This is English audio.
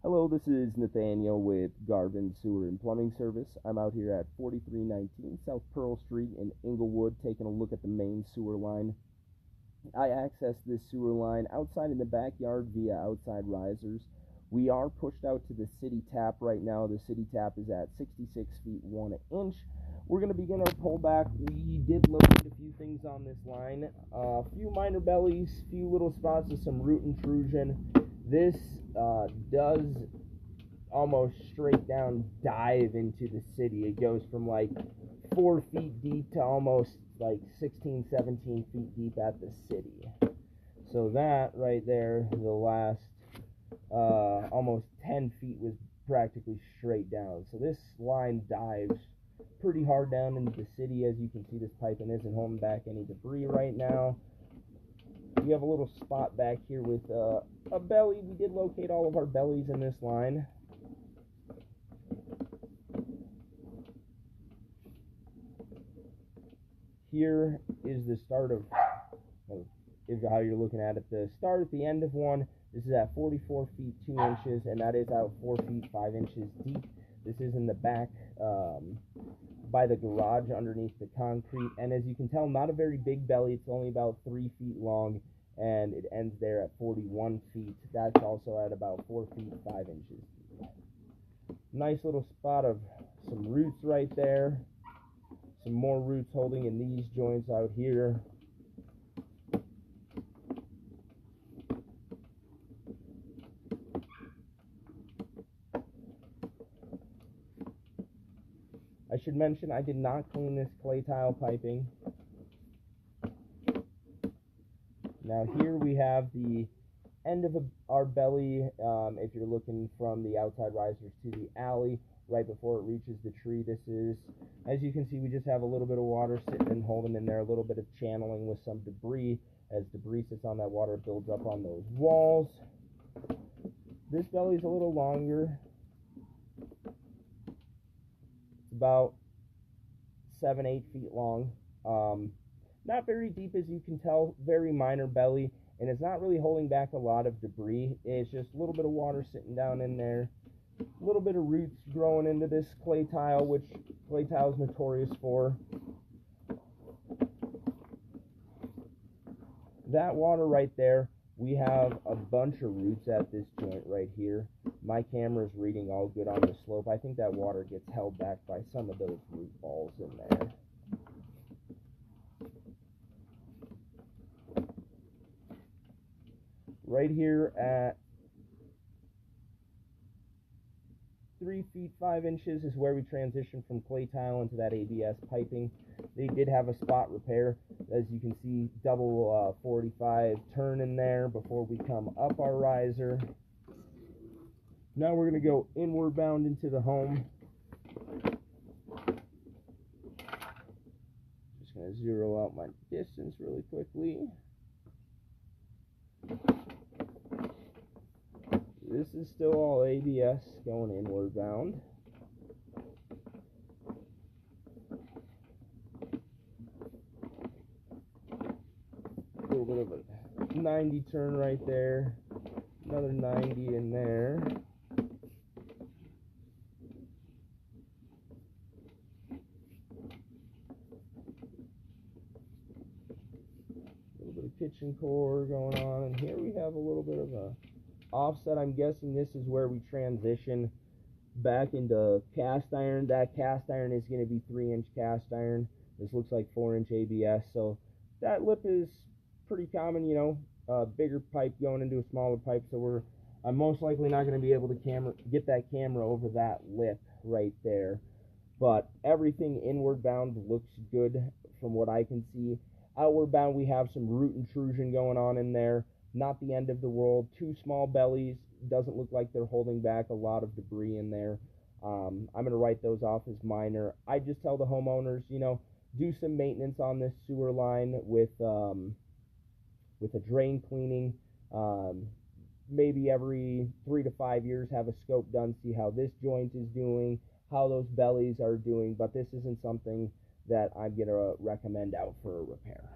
Hello, this is Nathaniel with Garvin Sewer and Plumbing Service. I'm out here at 4319 South Pearl Street in Englewood taking a look at the main sewer line. I access this sewer line outside in the backyard via outside risers. We are pushed out to the city tap right now. The city tap is at 66 feet 1 inch. We're going to begin our pullback. We did locate a few things on this line. A few minor bellies, few little spots of some root intrusion. This does almost straight down dive into the city. It goes from like 4 feet deep to almost like 16, 17 feet deep at the city. So that right there, the last almost 10 feet was practically straight down. So this line dives pretty hard down into the city. As you can see, this piping isn't holding back any debris right now. We have a little spot back here with a belly. We did locate all of our bellies in this line. Here is the start of how you're looking at it. The start at the end of one. This is at 44 feet 2 inches, and that is out 4 feet 5 inches deep. This is in the back by the garage underneath the concrete, and as you can tell, not a very big belly. It's only about 3 feet long, and it ends there at 41 feet. That's also at about 4 feet 5 inches. Nice little spot of some roots right there. Some more roots holding in these joints out here. I should mention I did not clean this clay tile piping. Now here we have the end of our belly, if you're looking from the outside risers to the alley, right before it reaches the tree. This is, as you can see, we just have a little bit of water sitting and holding in there, a little bit of channeling with some debris. As debris sits on that water, it builds up on those walls. This belly is a little longer. It's about 7-8 feet long. Not very deep, as you can tell, very minor belly, and it's not really holding back a lot of debris. It's just a little bit of water sitting down in there, a little bit of roots growing into this clay tile, which clay tile is notorious for. That water right there, we have a bunch of roots at this joint right here. My camera is reading all good on the slope. I think that water gets held back by some of those root balls in there. Right here at 3 feet 5 inches is where we transition from clay tile into that ABS piping. They did have a spot repair. As you can see, double 45 turn in there before we come up our riser. Now we're going to go inward bound into the home. Just going to zero out my distance really quickly. This is still all ABS going inward bound. A little bit of a 90 turn right there. Another 90 in there. A little bit of kitchen core going on, and here we have a little bit of a offset. I'm guessing this is where we transition back into cast iron. That cast iron is going to be 3-inch cast iron. This looks like 4-inch ABS, so that lip is pretty common, you know, a bigger pipe going into a smaller pipe. So I'm most likely not going to be able to get that camera over that lip right there, but everything inward bound looks good from what I can see. Outward bound, we have some root intrusion going on in there. Not the end of the world. 2 small bellies. Doesn't look like they're holding back a lot of debris in there. I'm going to write those off as minor. I just tell the homeowners, you know, do some maintenance on this sewer line with a drain cleaning. Maybe every 3 to 5 years have a scope done, see how this joint is doing, how those bellies are doing, but this isn't something that I'm going to recommend out for a repair.